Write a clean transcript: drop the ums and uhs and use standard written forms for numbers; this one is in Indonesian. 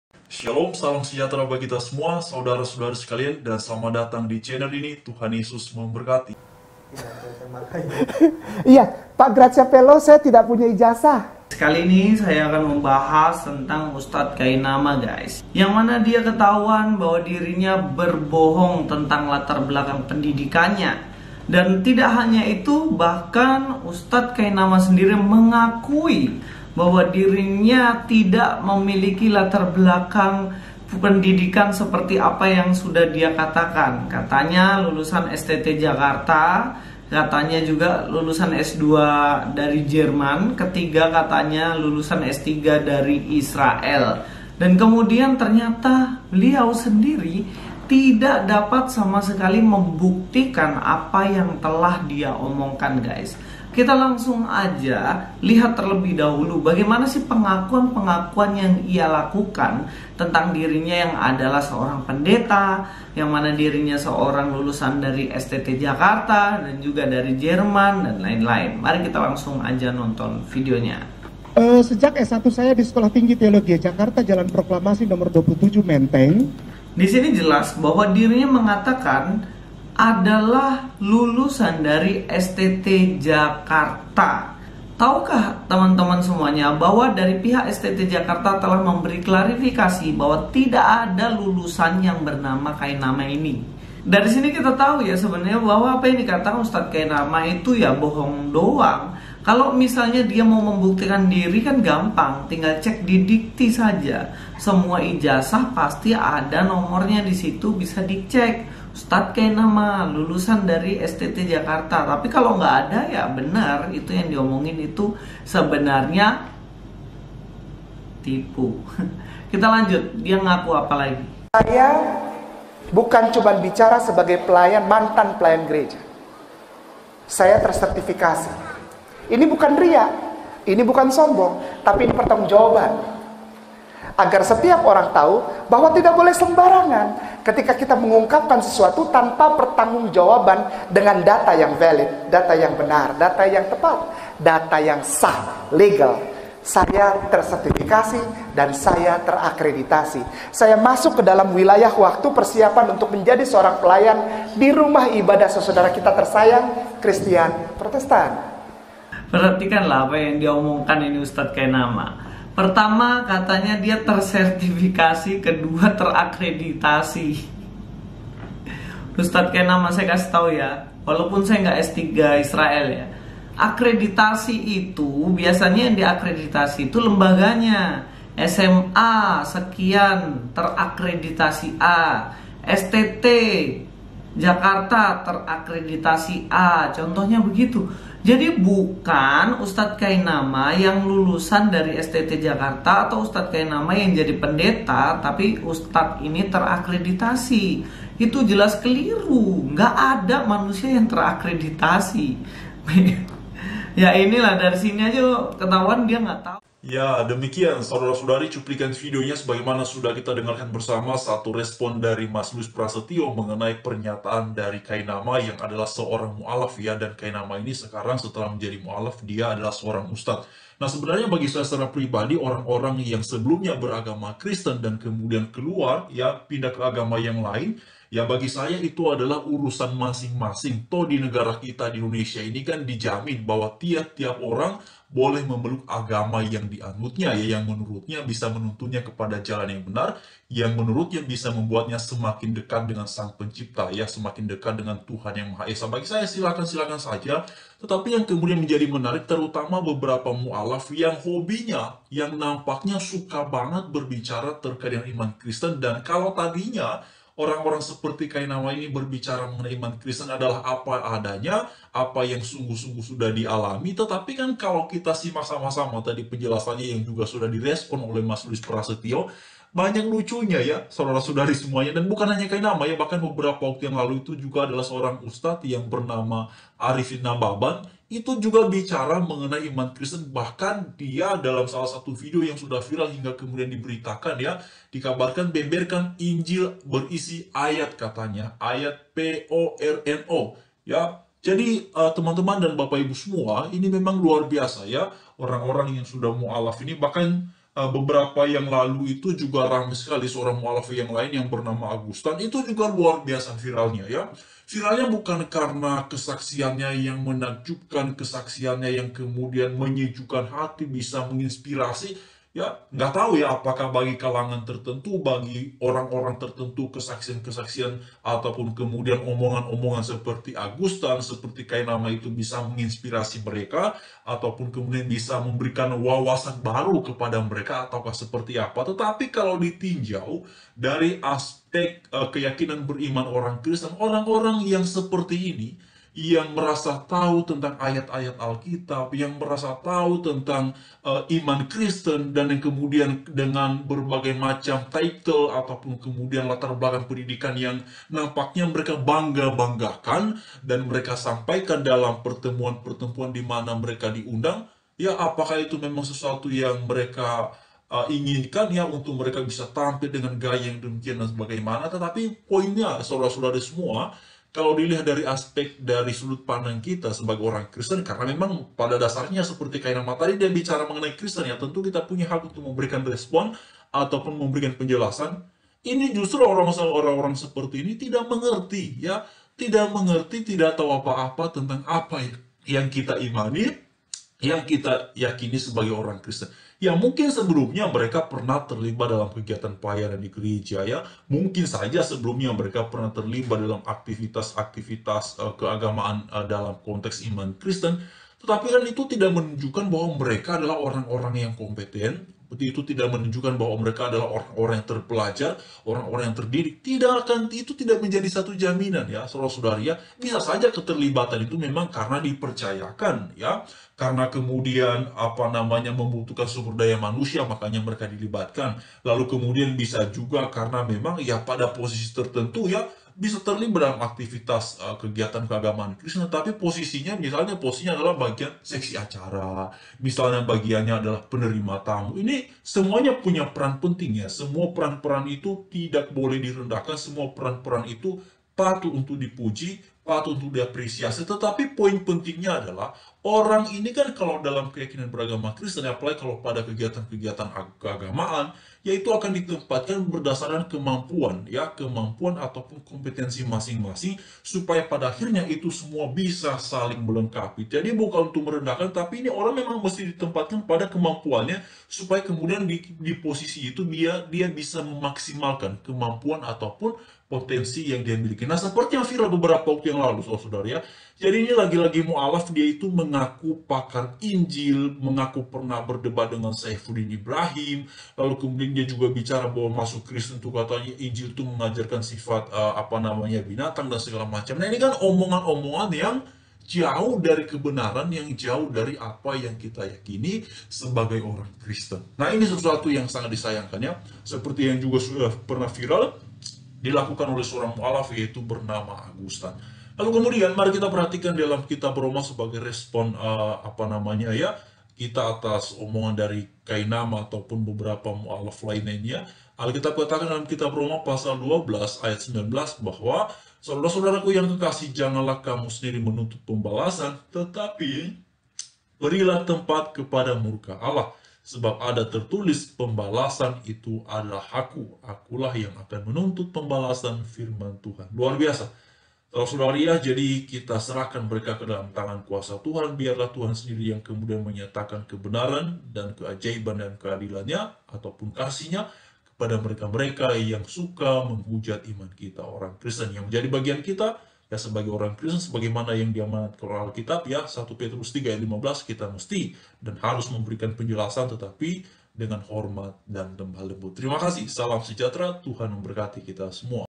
Shalom, salam sejahtera bagi kita semua, saudara-saudara sekalian, dan selamat datang di channel ini. Tuhan Yesus memberkati. Iya, Pak Gracia Pelo, saya tidak punya ijazah. Kali ini saya akan membahas tentang Ustadz Kainama, guys. Yang mana dia ketahuan bahwa dirinya berbohong tentang latar belakang pendidikannya. Dan tidak hanya itu, bahkan Ustadz Kainama sendiri mengakui bahwa dirinya tidak memiliki latar belakang pendidikan seperti apa yang sudah dia katakan. Katanya lulusan STT Jakarta, katanya juga lulusan S2 dari Jerman, ketiga katanya lulusan S3 dari Israel. Dan kemudian ternyata beliau sendiri tidak dapat sama sekali membuktikan apa yang telah dia omongkan, guys. Kita langsung aja lihat terlebih dahulu bagaimana sih pengakuan-pengakuan yang ia lakukan tentang dirinya yang adalah seorang pendeta, yang mana dirinya seorang lulusan dari STT Jakarta dan juga dari Jerman dan lain-lain. Mari kita langsung aja nonton videonya. Sejak S1 saya di Sekolah Tinggi Teologi Jakarta, Jalan Proklamasi nomor 27 Menteng. Di sini jelas bahwa dirinya mengatakan adalah lulusan dari STT Jakarta. Tahukah teman-teman semuanya bahwa dari pihak STT Jakarta telah memberi klarifikasi bahwa tidak ada lulusan yang bernama Kainama ini. Dari sini kita tahu ya sebenarnya bahwa apa yang dikatakan Ustadz Kainama itu ya bohong doang. Kalau misalnya dia mau membuktikan diri kan gampang, tinggal cek di dikti saja. Semua ijazah pasti ada nomornya di situ, bisa dicek. Ustadz Kainama lulusan dari STT Jakarta. Tapi kalau nggak ada ya benar, itu yang diomongin itu sebenarnya tipu. Kita lanjut, dia ngaku apa lagi? Saya bukan cuma bicara sebagai pelayan, mantan pelayan gereja. Saya tersertifikasi. Ini bukan ria, ini bukan sombong, tapi ini pertanggungjawaban. Agar setiap orang tahu bahwa tidak boleh sembarangan ketika kita mengungkapkan sesuatu tanpa pertanggungjawaban dengan data yang valid, data yang benar, data yang tepat, data yang sah, legal. Saya tersertifikasi dan saya terakreditasi. Saya masuk ke dalam wilayah waktu persiapan untuk menjadi seorang pelayan di rumah ibadah saudara kita tersayang, Kristen Protestan. Perhatikanlah apa yang dia omongkan ini Ustadz Kainama. Pertama katanya dia tersertifikasi, kedua terakreditasi. Ustadz Kainama saya kasih tahu ya, walaupun saya nggak S3 Israel ya, akreditasi itu biasanya yang diakreditasi itu lembaganya. SMA sekian terakreditasi A, STT Jakarta terakreditasi A, contohnya begitu. Jadi bukan Ustadz Kainama yang lulusan dari STT Jakarta atau Ustadz Kainama yang jadi pendeta, tapi Ustadz ini terakreditasi. Itu jelas keliru, nggak ada manusia yang terakreditasi. Ya inilah, dari sini aja ketahuan dia nggak tahu. Ya, demikian saudara-saudari cuplikan videonya sebagaimana sudah kita dengarkan bersama satu respon dari Mas Luis Prasetyo mengenai pernyataan dari Kainama yang adalah seorang mu'alaf ya, dan Kainama ini sekarang setelah menjadi mu'alaf dia adalah seorang ustadz. Nah sebenarnya bagi saya secara pribadi orang-orang yang sebelumnya beragama Kristen dan kemudian keluar ya pindah ke agama yang lain, ya bagi saya itu adalah urusan masing-masing. Toh di negara kita di Indonesia ini kan dijamin bahwa tiap-tiap orang boleh memeluk agama yang dianutnya ya, yang menurutnya bisa menuntunnya kepada jalan yang benar, yang menurutnya bisa membuatnya semakin dekat dengan Sang Pencipta ya, semakin dekat dengan Tuhan yang Maha Esa. Bagi saya silakan saja. Tetapi yang kemudian menjadi menarik terutama beberapa mu'alaf yang hobinya, yang nampaknya suka banget berbicara terkait dengan iman Kristen, dan kalau tadinya orang-orang seperti Kainama ini berbicara mengenai iman Kristen adalah apa adanya, apa yang sungguh-sungguh sudah dialami. Tetapi kan kalau kita simak sama-sama tadi penjelasannya yang juga sudah direspon oleh Mas Luis Prasetyo, banyak lucunya ya saudara-saudari semuanya. Dan bukan hanya Kainama ya, bahkan beberapa waktu yang lalu itu juga adalah seorang ustadz yang bernama Arifin Nababan, itu juga bicara mengenai iman Kristen. Bahkan dia dalam salah satu video yang sudah viral hingga kemudian diberitakan ya, dikabarkan beberkan Injil berisi ayat, katanya ayat PORNO ya. Jadi teman-teman dan Bapak Ibu semua, ini memang luar biasa ya, orang-orang yang sudah mu'alaf ini. Bahkan beberapa yang lalu itu juga ramai sekali seorang mualaf yang lain yang bernama Agustan, itu juga luar biasa viralnya ya. Viralnya bukan karena kesaksiannya yang menakjubkan, kesaksiannya yang kemudian menyejukkan hati, bisa menginspirasi. Ya, nggak tahu ya apakah bagi kalangan tertentu, bagi orang-orang tertentu, kesaksian-kesaksian ataupun kemudian omongan-omongan seperti Agustan, seperti Kainama itu bisa menginspirasi mereka, ataupun kemudian bisa memberikan wawasan baru kepada mereka, ataukah seperti apa. Tetapi kalau ditinjau dari aspek keyakinan beriman orang Kristen, orang-orang yang seperti ini, yang merasa tahu tentang ayat-ayat Alkitab, yang merasa tahu tentang iman Kristen, dan yang kemudian dengan berbagai macam title ataupun kemudian latar belakang pendidikan yang nampaknya mereka bangga-banggakan dan mereka sampaikan dalam pertemuan-pertemuan di mana mereka diundang, ya apakah itu memang sesuatu yang mereka inginkan ya untuk mereka bisa tampil dengan gaya yang demikian dan sebagaimana. Tetapi poinnya, saudara-saudara semua, kalau dilihat dari aspek dari sudut pandang kita sebagai orang Kristen, karena memang pada dasarnya seperti Kainama tadi dia bicara mengenai Kristen ya, tentu kita punya hak untuk memberikan respon ataupun memberikan penjelasan. Ini justru orang-orang seperti ini tidak mengerti ya, tidak mengerti, tidak tahu apa-apa tentang apa yang kita imani, yang kita yakini sebagai orang Kristen. Ya mungkin sebelumnya mereka pernah terlibat dalam kegiatan pelayanan di gereja ya. Mungkin saja sebelumnya mereka pernah terlibat dalam aktivitas-aktivitas keagamaan dalam konteks iman Kristen. Tetapi kan itu tidak menunjukkan bahwa mereka adalah orang-orang yang kompeten. Itu tidak menunjukkan bahwa mereka adalah orang-orang yang terpelajar, orang-orang yang terdidik. Itu tidak menjadi satu jaminan ya, saudara-saudari ya. Bisa saja keterlibatan itu memang karena dipercayakan ya, karena kemudian membutuhkan sumber daya manusia, makanya mereka dilibatkan. Lalu kemudian bisa juga karena memang ya pada posisi tertentu ya bisa terlibat dalam aktivitas kegiatan keagamaan Kristen, tapi posisinya adalah bagian seksi acara, misalnya bagiannya adalah penerima tamu. Ini semuanya punya peran penting ya. Semua peran-peran itu tidak boleh direndahkan, semua peran-peran itu patut untuk dipuji, patut untuk diapresiasi. Tetapi poin pentingnya adalah orang ini kan kalau dalam keyakinan beragama Kristen, apalagi kalau pada kegiatan-kegiatan keagamaan, yaitu akan ditempatkan berdasarkan kemampuan ataupun kompetensi masing-masing, supaya pada akhirnya itu semua bisa saling melengkapi. Jadi bukan untuk merendahkan, tapi ini orang memang mesti ditempatkan pada kemampuannya, supaya kemudian di posisi itu dia bisa memaksimalkan kemampuan ataupun potensi yang dia miliki. Nah, seperti yang viral beberapa waktu yang lalu, saudara ya. Jadi ini lagi-lagi mu'alaf, dia itu mengaku pakar Injil, mengaku pernah berdebat dengan Saifuddin Ibrahim, lalu kemudian dia juga bicara bahwa masuk Kristen itu katanya Injil itu mengajarkan sifat binatang dan segala macam. Nah, ini kan omongan-omongan yang jauh dari kebenaran, yang jauh dari apa yang kita yakini sebagai orang Kristen. Nah, ini sesuatu yang sangat disayangkan ya. Seperti yang juga sudah pernah viral dilakukan oleh seorang mu'alaf, yaitu bernama Agustan. Lalu kemudian mari kita perhatikan dalam kitab Roma sebagai respon kita atas omongan dari Kainama ataupun beberapa mu'alaf lainnya. Alkitab katakan dalam kitab Roma pasal 12 ayat 19 bahwa saudara-saudaraku yang kekasih, janganlah kamu sendiri menuntut pembalasan, tetapi berilah tempat kepada murka Allah. Sebab ada tertulis, pembalasan itu adalah hakku, akulah yang akan menuntut pembalasan, firman Tuhan. Luar biasa. Saudara-saudari ya, jadi kita serahkan mereka ke dalam tangan kuasa Tuhan, biarlah Tuhan sendiri yang kemudian menyatakan kebenaran dan keajaiban dan keadilannya ataupun kasihnya kepada mereka-mereka yang suka menghujat iman kita, orang Kristen. Yang menjadi bagian kita ya sebagai orang Kristen, sebagaimana yang diamanatkan oleh Alkitab ya, 1 Petrus 3 ayat 15, kita mesti dan harus memberikan penjelasan, tetapi dengan hormat dan lembut. Terima kasih, salam sejahtera, Tuhan memberkati kita semua.